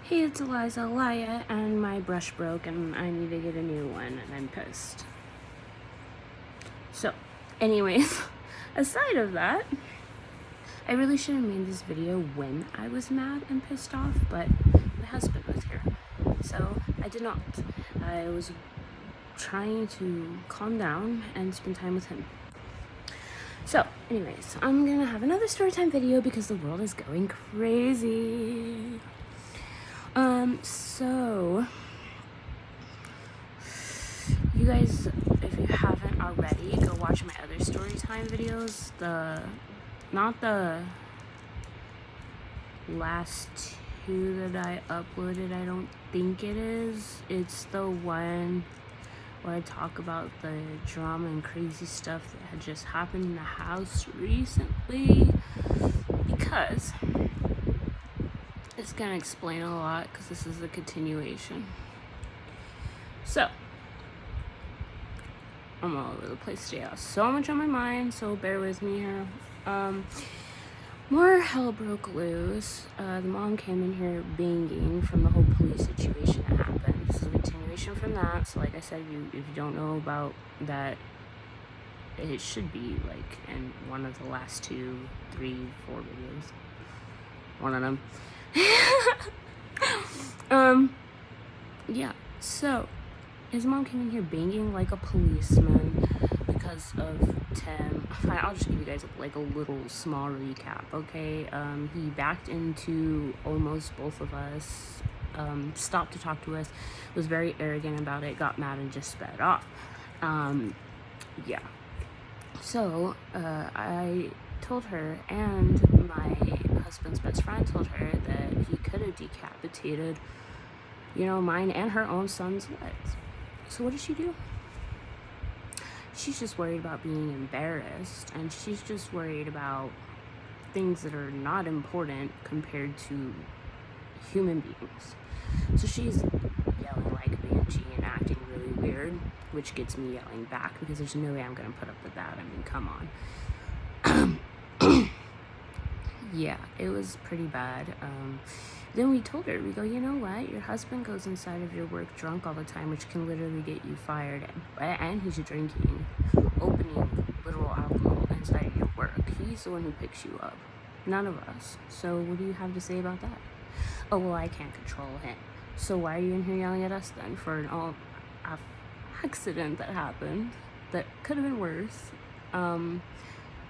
Hey, it's Eliza Elia, and my brush broke and I need to get a new one, and I'm pissed. So, anyways, aside of that, I really should have made this video when I was mad and pissed off, but my husband was here, so I did not. I was trying to calm down and spend time with him. So, anyways, I'm gonna have another storytime video because the world is going crazy. So you guys, if you haven't already, go watch my other storytime videos. Not the last two that I uploaded, I don't think it is. It's the one where I talk about the drama and crazy stuff that had just happened in the house recently, because it's gonna explain a lot, because this is a continuation. So, I'm all over the place today. I have so much on my mind, so bear with me here. More hell broke loose. The mom came in here banging from the whole police situation that happened. This is a continuation from that. So like I said, if you don't know about that, it should be like in one of the last 2, 3, 4 videos. One of them. Yeah, so his mom came in here banging like a policeman because of Tim. Fine, I'll just give you guys like a little small recap, okay? He backed into almost both of us, stopped to talk to us, was very arrogant about it, got mad and just sped off. Yeah. So, I told her, and my husband's best friend told her, that he could have decapitated, mine and her own son's legs. So what does she do? She's just worried about being embarrassed, and she's just worried about things that are not important compared to human beings. So she's yelling like a banshee and acting really weird, which gets me yelling back because there's no way I'm gonna put up with that. I mean, come on. Yeah, it was pretty bad. Then we told her, we go, you know what? Your husband goes inside of your work drunk all the time, which can literally get you fired. And he's drinking, opening literal alcohol inside of your work. He's the one who picks you up, none of us. So what do you have to say about that? Oh, well, I can't control him. So why are you in here yelling at us then for an accident that happened that could have been worse? And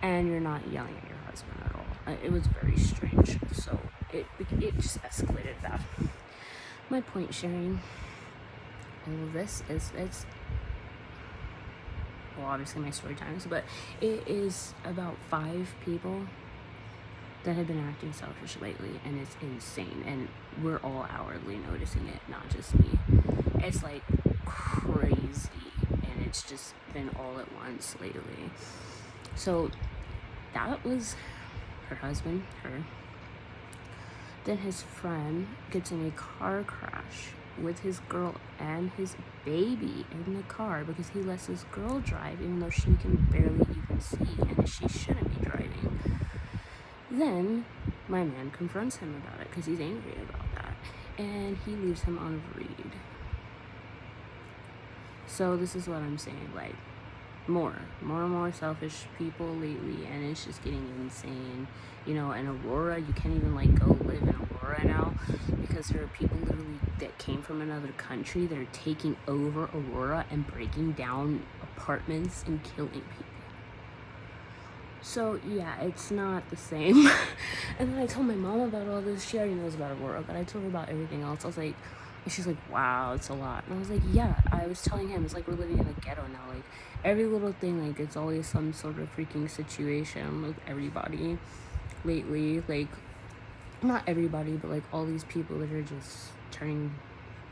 you're not yelling at your husband at all. It was very strange. So it just escalated that. My point sharing all of this is, well, obviously my story times, but it is about 5 people that have been acting selfish lately, and it's insane, and we're all hourly noticing it, not just me. It's like crazy, and it's just been all at once lately. So that was her husband, her. Then his friend gets in a car crash with his girl and his baby in the car because he lets his girl drive even though she can barely even see and she shouldn't be driving. Then my man confronts him about it because he's angry about that, and he leaves him on read. So this is what I'm saying, like, more and more selfish people lately, and it's just getting insane. In Aurora, you can't even like go live in Aurora now because there are people literally that came from another country that are taking over Aurora and breaking down apartments and killing people. So yeah, it's not the same. And then I told my mom about all this. She already knows about Aurora, but I told her about everything else. I was like, and she's like, wow, it's a lot. And I was like, yeah. I was telling him, it's like we're living in the ghetto now. Like, every little thing, like, it's always some sort of freaking situation with everybody lately. Like, not everybody, but, like, all these people that are just turning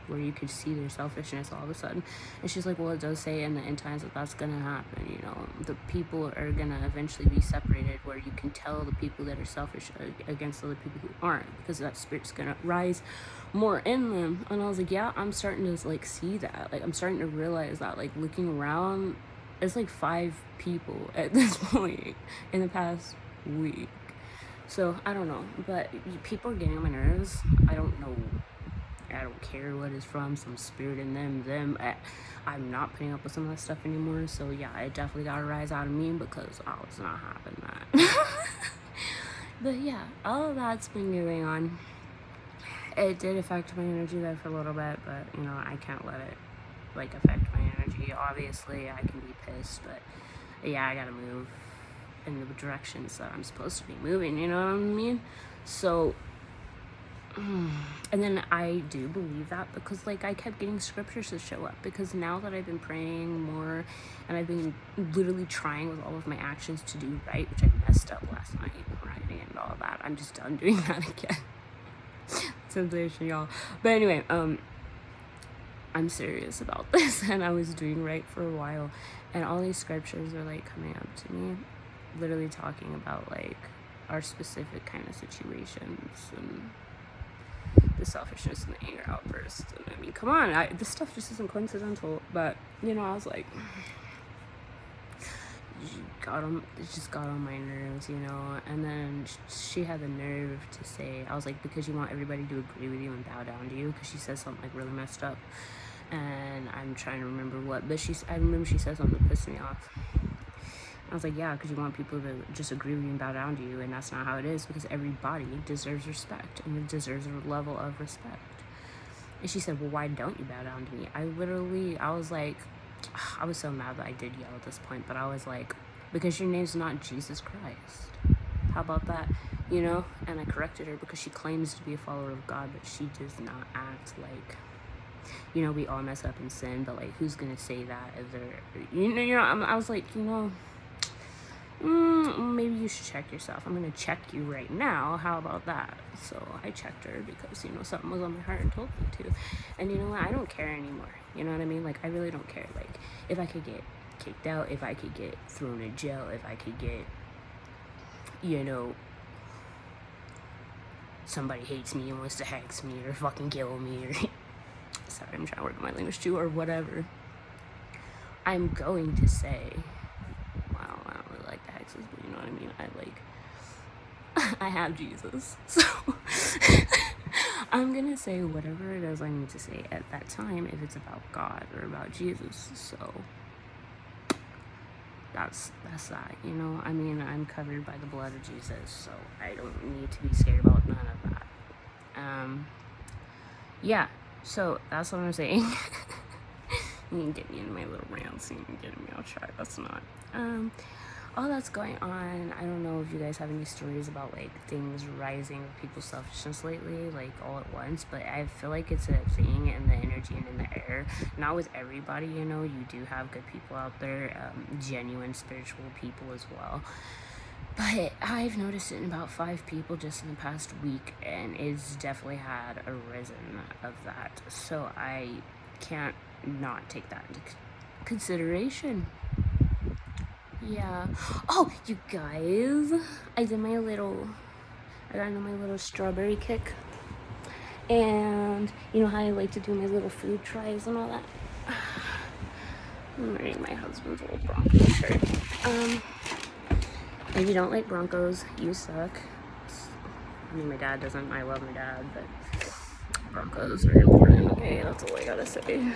where you could see their selfishness all of a sudden. And she's like, well, it does say in the end times that that's gonna happen, the people are gonna eventually be separated, where you can tell the people that are selfish against other people who aren't, because that spirit's gonna rise more in them. And I was like, yeah, I'm starting to like see that, like I'm starting to realize that, like looking around, it's like 5 people at this point in the past week. So I don't know, but people are getting on my nerves. I don't know I don't care what it's from, some spirit in them. I'm not putting up with some of that stuff anymore. So yeah, it definitely got to rise out of me because I was not having that. But yeah, all of that's been going on. It did affect my energy there for a little bit, but you know, I can't let it like affect my energy. Obviously, I can be pissed, but yeah, I gotta move in the directions that I'm supposed to be moving, you know what I mean? So, and then I do believe that because like I kept getting scriptures to show up, because now that I've been praying more and I've been literally trying with all of my actions to do right, which I messed up last night, writing and all that. I'm just done doing that again. Sensation, y'all. But anyway, I'm serious about this, and I was doing right for a while, and all these scriptures are like coming up to me, literally talking about like our specific kind of situations and the selfishness and the anger outbursts. And I mean, come on, this stuff just isn't coincidental. But you know, I was like, it just got on my nerves, you know. And then she had the nerve to say, I was like, because you want everybody to agree with you and bow down to you, because she said something like really messed up, and I'm trying to remember what, but I remember she said something that pissed me off. I was like, yeah, because you want people to just agree with you and bow down to you, and that's not how it is, because everybody deserves respect, and it deserves a level of respect. And she said, well, why don't you bow down to me? I was like, I was so mad that I did yell at this point, but I was like, because your name's not Jesus Christ. How about that? You know? And I corrected her because she claims to be a follower of God, but she does not act like, you know, we all mess up and sin, but like, who's gonna say that? Is there, you know, I was like, you know, maybe you should check yourself. I'm gonna check you right now. How about that? So I checked her because, you know, something was on my heart and told me to. And you know what? I don't care anymore. You know what I mean? Like, I really don't care. Like, if I could get kicked out, if I could get thrown in jail, if I could get, you know, somebody hates me and wants to hex me or fucking kill me, or sorry, I'm trying to work on my language too, or whatever, I'm going to say, wow, I don't really like the hexes, but you know what I mean? I have Jesus, so I'm gonna say whatever it is I need to say at that time if it's about God or about Jesus. So that's that, you know. I mean, I'm covered by the blood of Jesus, so I don't need to be scared about none of that. Yeah, so that's what I'm saying. You can get me in my little rants and get me all try. That's not all that's going on. I don't know if you guys have any stories about like things rising with people's selfishness lately, like all at once, but I feel like it's a thing in the energy and in the air. Not with everybody, you know. You do have good people out there, genuine spiritual people as well. But I've noticed it in about 5 people just in the past week, and it's definitely had a risen of that. So I can't not take that into consideration. Yeah. Oh, you guys, I got into my little strawberry kick. And you know how I like to do my little food tries and all that? I'm wearing my husband's little Broncos shirt. If you don't like Broncos, you suck. I mean, my dad doesn't. I love my dad, but Broncos are important. Okay, that's all I gotta say.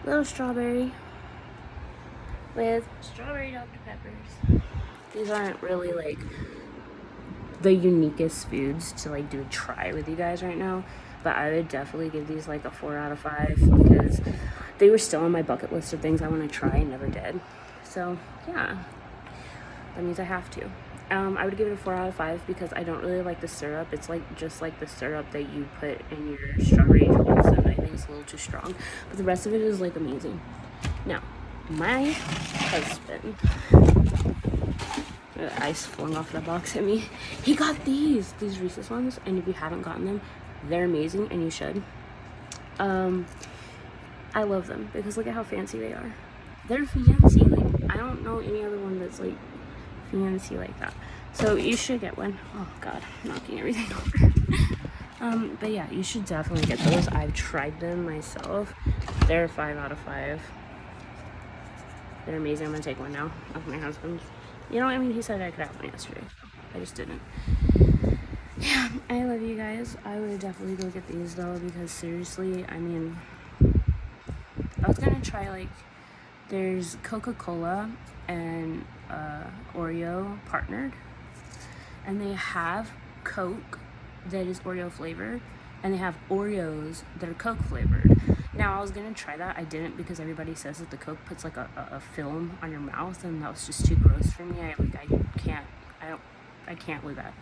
Little strawberry with strawberry Dr. Peppers. These aren't really like the uniquest foods to like do a try with you guys right now, but I would definitely give these like a 4 out of 5 because they were still on my bucket list of things I want to try and never did. So yeah, that means I have to. I would give it a 4 out of 5 because I don't really like the syrup. It's like just like the syrup that you put in your strawberry juice, and I think it's a little too strong. But the rest of it is like amazing. Now, my husband, ice flung off the box at me. He got these Reese's ones, and if you haven't gotten them, they're amazing, and you should. I love them because look at how fancy they are. They're fancy. Like, I don't know any other one that's like fancy like that. So you should get one. Oh God, I'm knocking everything over. But yeah, you should definitely get those. I've tried them myself. They're 5 out of 5. They're amazing. I'm gonna take one now of my husband's. You know what I mean? He said I could have one yesterday. I just didn't. Yeah, I love you guys. I would definitely go get these though, because seriously, I mean, I was gonna try like, there's Coca-Cola and Oreo partnered, and they have Coke that is Oreo flavored, and they have Oreos that are Coke flavored. Now I was gonna try that, I didn't, because everybody says that the Coke puts like a film on your mouth, and that was just too gross for me. I can't with that.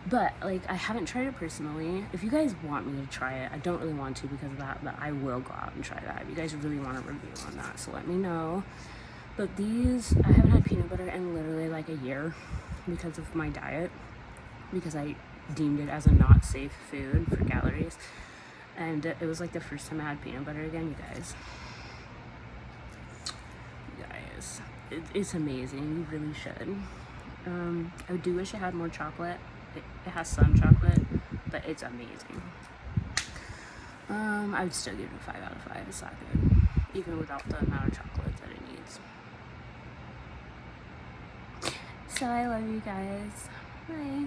But like, I haven't tried it personally. If you guys want me to try it, I don't really want to because of that, but I will go out and try that. If you guys really want a review on that, so let me know. But these, I haven't had peanut butter in literally like a year because of my diet, because I deemed it as a not safe food for calories. And it was like the first time I had peanut butter again, you guys. It's amazing. You really should. I do wish it had more chocolate. It has some chocolate, but it's amazing. I would still give it a 5 out of 5. It's that good, even without the amount of chocolate that it needs. So I love you guys. Bye.